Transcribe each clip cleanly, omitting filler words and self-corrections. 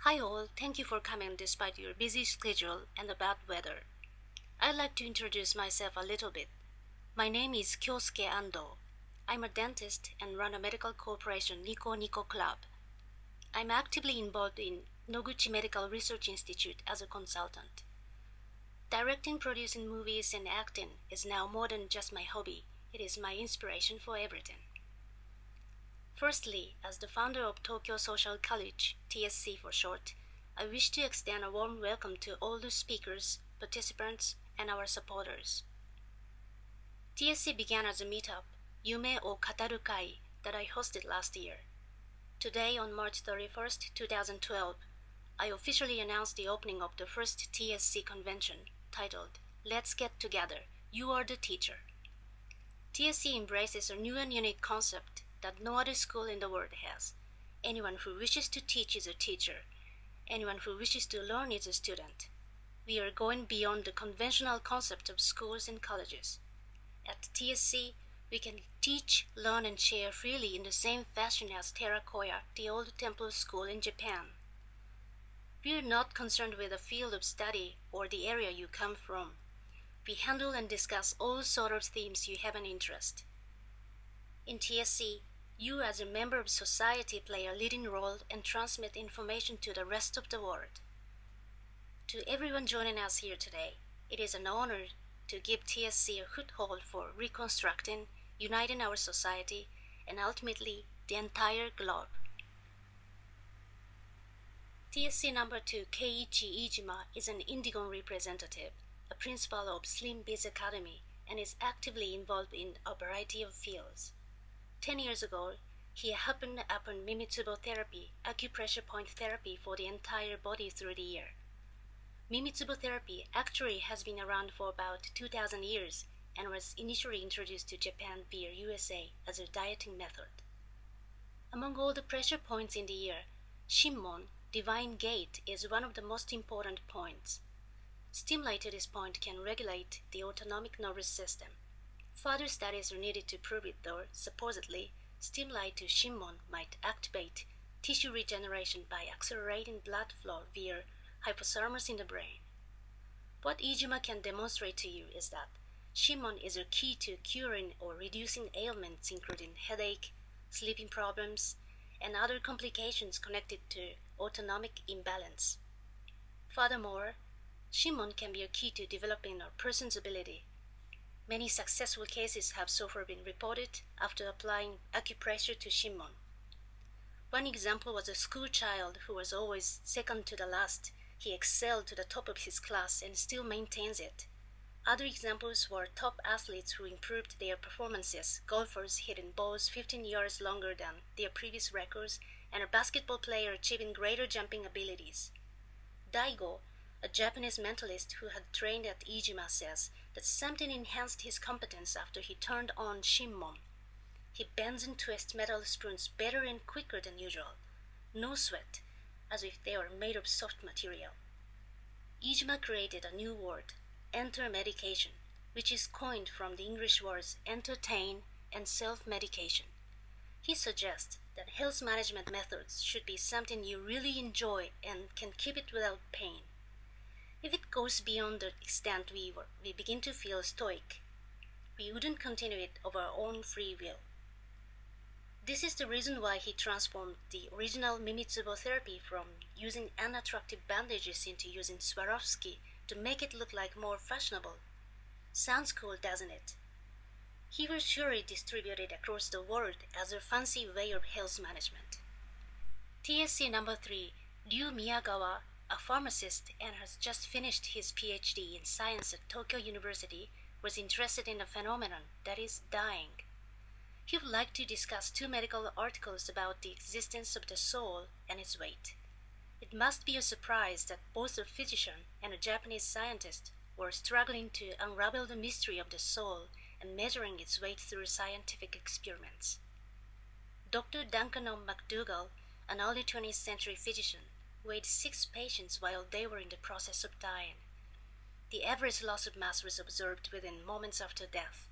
Hi all, thank you for coming despite your busy schedule and the bad weather. I'd like to introduce myself a little bit. My name is Kyosuke Ando. I'm a dentist and run a medical corporation Nico Nico Club. I'm actively involved in Noguchi Medical Research Institute as a consultant. Directing, producing movies and acting is now more than just my hobby. It is my inspiration for everything. Firstly, as the founder of Tokyo Social College, TSC for short, I wish to extend a warm welcome to all the speakers, participants, and our supporters. TSC began as a meetup, Yume o Kataru Kai, that I hosted last year. Today, on March 31st, 2012, I officially announced the opening of the first TSC convention, titled, Let's Get Together, You Are the Teacher. TSC embraces a new and unique concept that no other school in the world has. Anyone who wishes to teach is a teacher. Anyone who wishes to learn is a student. We are going beyond the conventional concept of schools and colleges. At TSC, we can teach, learn, and share freely in the same fashion as Terrakoya, the old temple school in Japan. We are not concerned with the field of study or the area you come from. We handle and discuss all sorts of themes you have an interest. In TSC, you as a member of society play a leading role and transmit information to the rest of the world. To everyone joining us here today, it is an honor to give TSC a foothold for reconstructing, uniting our society, and ultimately the entire globe. TSC number 2 Keiichi Iijima is an Indigon representative, a principal of Slim Biz Academy, and is actively involved in a variety of fields. 10 years ago, he happened upon Mimitsubo therapy, acupressure point therapy for the entire body through the ear. Mimitsubo therapy actually has been around for about 2,000 years and was initially introduced to Japan via USA as a dieting method. Among all the pressure points in the ear, Shimmon, divine gate, is one of the most important points. Stimuli to this point can regulate the autonomic nervous system. Further studies are needed to prove it, though supposedly stimuli to Shimmon might activate tissue regeneration by accelerating blood flow via hypothalamus in the brain. What Iijima can demonstrate to you is that Shimmon is a key to curing or reducing ailments including headache, sleeping problems, and other complications connected to autonomic imbalance. Furthermore, Shimmon can be a key to developing a person's ability. Many successful cases have so far been reported after applying acupressure to Shimmon. One example was a school child who was always second to the last. He excelled to the top of his class and still maintains it. Other examples were top athletes who improved their performances, golfers hitting balls 15 yards longer than their previous records, and a basketball player achieving greater jumping abilities. Daigo, a Japanese mentalist who had trained at Iijima, says that something enhanced his competence after he turned on Shimmon. He bends and twists metal spoons better and quicker than usual. No sweat, as if they were made of soft material. Iijima created a new word, enter medication, which is coined from the English words entertain and self-medication. He suggests that health management methods should be something you really enjoy and can keep it without pain. If it goes beyond the extent we begin to feel stoic, we wouldn't continue it of our own free will. This is the reason why he transformed the original Mimitsubo therapy from using unattractive bandages into using Swarovski to make it look like more fashionable. Sounds cool, doesn't it? He will surely distribute it across the world as a fancy way of health management. TSC number 3, Ryu Miyagawa, a pharmacist and has just finished his PhD in science at Tokyo University, was interested in a phenomenon that is dying. He would like to discuss 2 medical articles about the existence of the soul and its weight. It must be a surprise that both a physician and a Japanese scientist were struggling to unravel the mystery of the soul and measuring its weight through scientific experiments. Dr. Duncan O. McDougall, an early 20th century physician, weighed 6 patients while they were in the process of dying. The average loss of mass was observed within moments after death.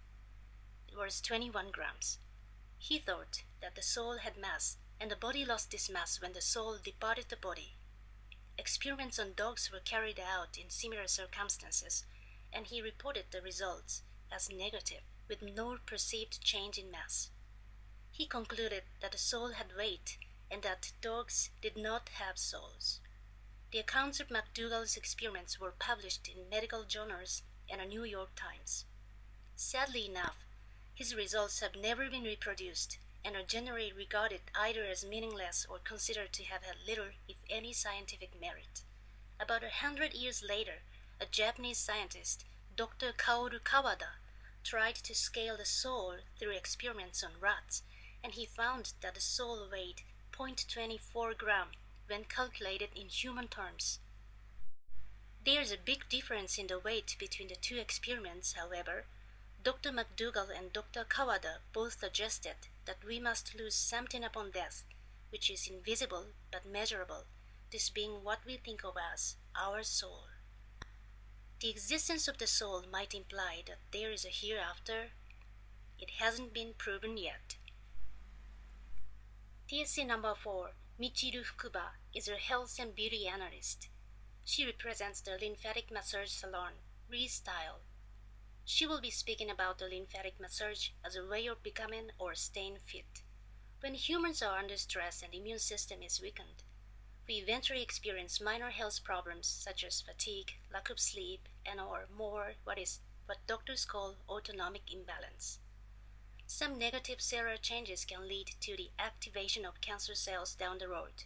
It was 21 grams. He thought that the soul had mass, and the body lost this mass when the soul departed the body. experiments on dogs were carried out in similar circumstances, and he reported the results as negative, with no perceived change in mass. He concluded that the soul had weight and that dogs did not have souls. The accounts of McDougall's experiments were published in medical journals and a New York Times. Sadly enough, his results have never been reproduced and are generally regarded either as meaningless or considered to have had little, if any, scientific merit. About 100 years later, a Japanese scientist, Dr. Kaoru Kawada, tried to scale the soul through experiments on rats, and he found that the soul weighed 0.24 gram when calculated in human terms. There is a big difference in the weight between the two experiments, however. Dr. McDougall and Dr. Kawada both suggested that we must lose something upon death, which is invisible but measurable, this being what we think of as our soul. The existence of the soul might imply that there is a hereafter. It hasn't been proven yet. TSC number 4, Michiru Fukuba, is a health and beauty analyst. She represents the lymphatic massage salon, Restyle. She will be speaking about the lymphatic massage as a way of becoming or staying fit. When humans are under stress and the immune system is weakened, we eventually experience minor health problems such as fatigue, lack of sleep, and or more what doctors call autonomic imbalance. Some negative cellular changes can lead to the activation of cancer cells down the road.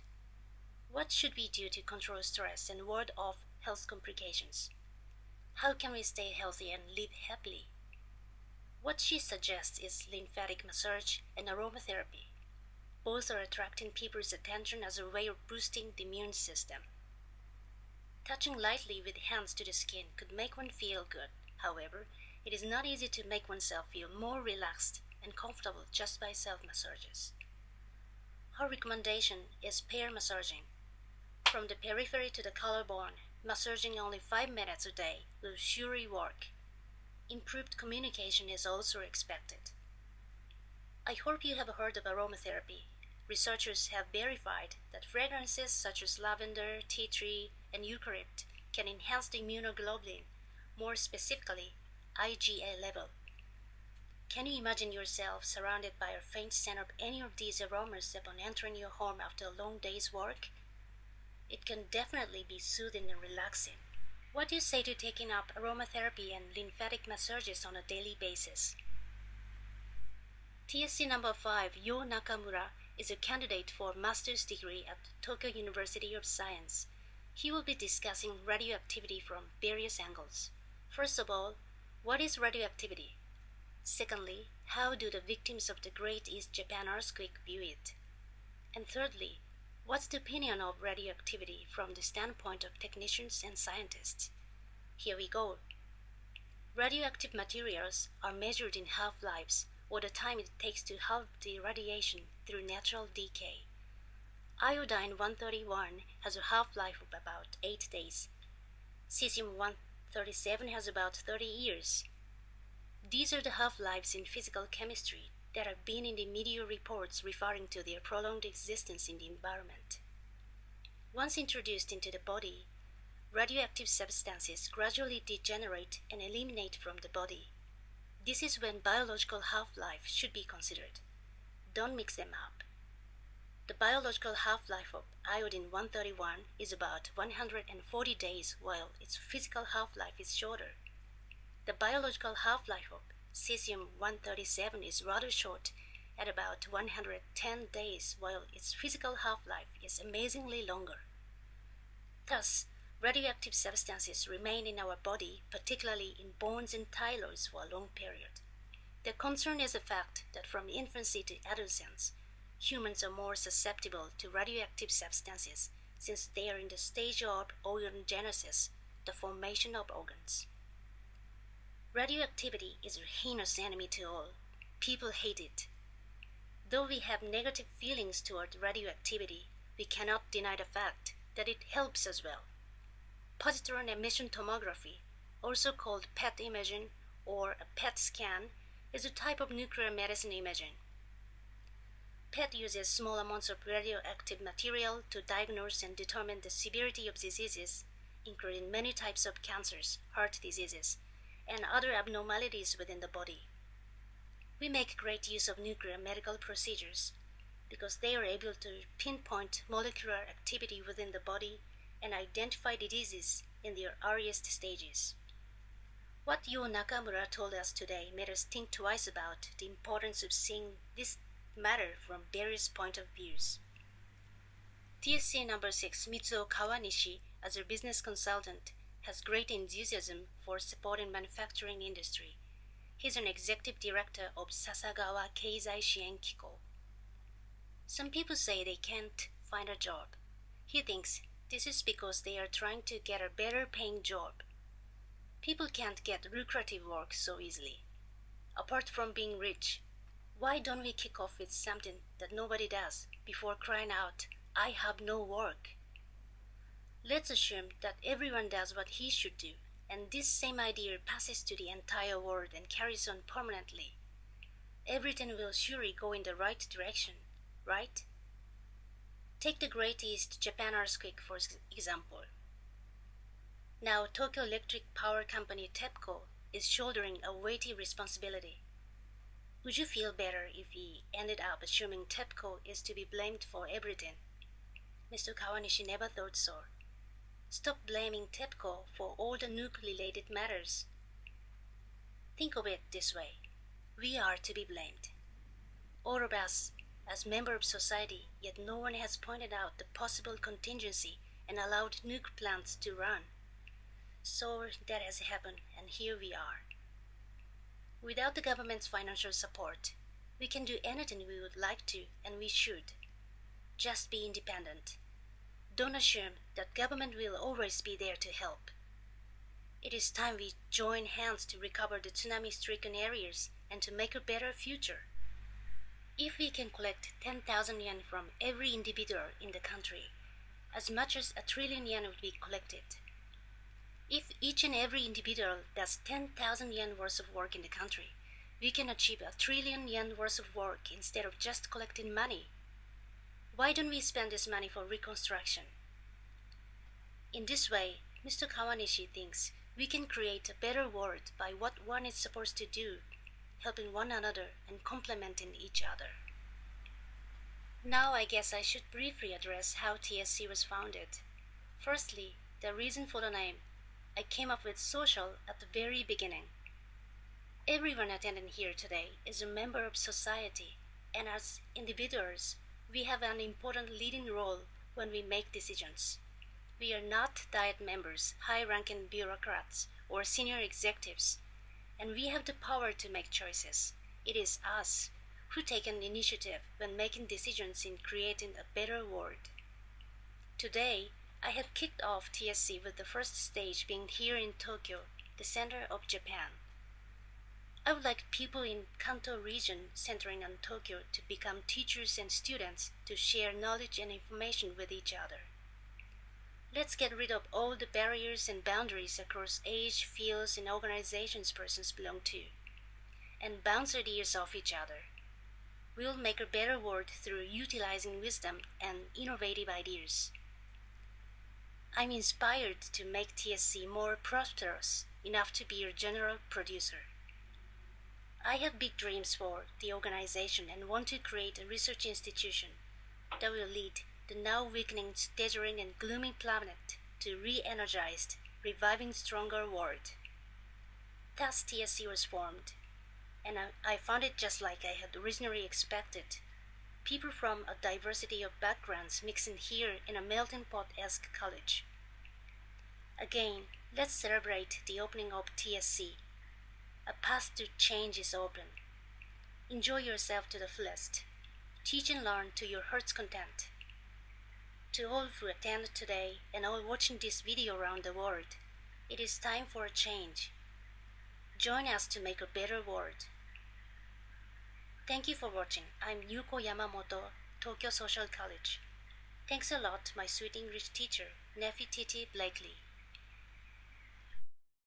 What should we do to control stress and ward off health complications? How can we stay healthy and live happily? What she suggests is lymphatic massage and aromatherapy. Both are attracting people's attention as a way of boosting the immune system. Touching lightly with hands to the skin could make one feel good. However, it is not easy to make oneself feel more relaxed and comfortable just by self-massages. Her recommendation is pair massaging. From the periphery to the collarbone, massaging only 5 minutes a day will surely work. Improved communication is also expected. I hope you have heard of aromatherapy. Researchers have verified that fragrances such as lavender, tea tree, and eucalypt can enhance the immunoglobulin, more specifically, IgA level. Can you imagine yourself surrounded by a faint scent of any of these aromas upon entering your home after a long day's work? It can definitely be soothing and relaxing. What do you say to taking up aromatherapy and lymphatic massages on a daily basis? TSC number 5, Yo Nakamura, is a candidate for a master's degree at Tokyo University of Science. He will be discussing radioactivity from various angles. First of all, what is radioactivity? Secondly, how do the victims of the Great East Japan earthquake view it? And thirdly, what's the opinion of radioactivity from the standpoint of technicians and scientists? Here we go. Radioactive materials are measured in half-lives, or the time it takes to halve the radiation through natural decay. Iodine-131 has a half-life of about 8 days. Cesium-137 has about 30 years. These are the half-lives in physical chemistry that have been in the media reports referring to their prolonged existence in the environment. Once introduced into the body, radioactive substances gradually degenerate and eliminate from the body. This is when biological half-life should be considered. Don't mix them up. The biological half-life of iodine-131 is about 140 days, while its physical half-life is shorter. The biological half-life of cesium-137 is rather short, at about 110 days, while its physical half-life is amazingly longer. Thus, radioactive substances remain in our body, particularly in bones and thyroids, for a long period. The concern is the fact that from infancy to adolescence, humans are more susceptible to radioactive substances since they are in the stage of organogenesis, the formation of organs. Radioactivity is a heinous enemy to all. People hate it. Though we have negative feelings toward radioactivity, we cannot deny the fact that it helps as well. Positron emission tomography, also called PET imaging or a PET scan, is a type of nuclear medicine imaging. PET uses small amounts of radioactive material to diagnose and determine the severity of diseases, including many types of cancers, heart diseases, and other abnormalities within the body. We make great use of nuclear medical procedures because they are able to pinpoint molecular activity within the body and identify diseases in their earliest stages. What Yo Nakamura told us today made us think twice about the importance of seeing this matter from various point of views. TSC number 6, Mitsuo Kawanishi, as a business consultant, has great enthusiasm for supporting manufacturing industry. He's an executive director of Sasagawa Keizai Shien Kiko. Some people say they can't find a job. He thinks this is because they are trying to get a better paying job. People can't get lucrative work so easily. Apart from being rich, why don't we kick off with something that nobody does before crying out, I have no work? Let's assume that everyone does what he should do, and this same idea passes to the entire world and carries on permanently. Everything will surely go in the right direction, right? Take the Great East Japan earthquake for example. Now Tokyo Electric Power Company TEPCO is shouldering a weighty responsibility. Would you feel better if we ended up assuming TEPCO is to be blamed for everything? Mr. Kawanishi never thought so. Stop blaming TEPCO for all the nuclear-related matters. Think of it this way. We are to be blamed. All of us, as members of society, yet no one has pointed out the possible contingency and allowed nuke plants to run. So that has happened, and here we are. Without the government's financial support, we can do anything we would like to, and we should. Just be independent. Don't assume that government will always be there to help. It is time we join hands to recover the tsunami-stricken areas and to make a better future. If we can collect 10,000 yen from every individual in the country, as much as 1 trillion yen would be collected. If each and every individual does 10,000 yen worth of work in the country, we can achieve 1 trillion yen worth of work instead of just collecting money. Why don't we spend this money for reconstruction? In this way, Mr. Kawanishi thinks we can create a better world by what one is supposed to do, helping one another and complementing each other. Now I guess I should briefly address how TSC was founded. Firstly, the reason for the name. I came up with social at the very beginning. Everyone attending here today is a member of society, and as individuals, we have an important leading role when we make decisions. We are not Diet members, high-ranking bureaucrats, or senior executives, and we have the power to make choices. It is us who take an initiative when making decisions in creating a better world. Today, I have kicked off TSC with the first stage being here in Tokyo, the center of Japan. I would like people in Kanto region centering on Tokyo to become teachers and students to share knowledge and information with each other. Let's get rid of all the barriers and boundaries across age, fields, and organizations persons belong to, and bounce ideas off each other. We'll make a better world through utilizing wisdom and innovative ideas. I'm inspired to make TSC more prosperous enough to be your general producer. I have big dreams for the organization and want to create a research institution that will lead the now weakening, staggering, and gloomy planet to re-energized, reviving stronger world. Thus TSC was formed, and I found it just like I had originally expected. People from a diversity of backgrounds mixing here in a melting pot-esque college. Again, let's celebrate the opening of TSC. A path to change is open. Enjoy yourself to the fullest. Teach and learn to your heart's content. To all who attend today and all watching this video around the world, it is time for a change. Join us to make a better world. Thank you for watching. I'm Yuko Yamamoto, Tokyo Social College. Thanks a lot to my sweet English teacher, Nefititi Blakely.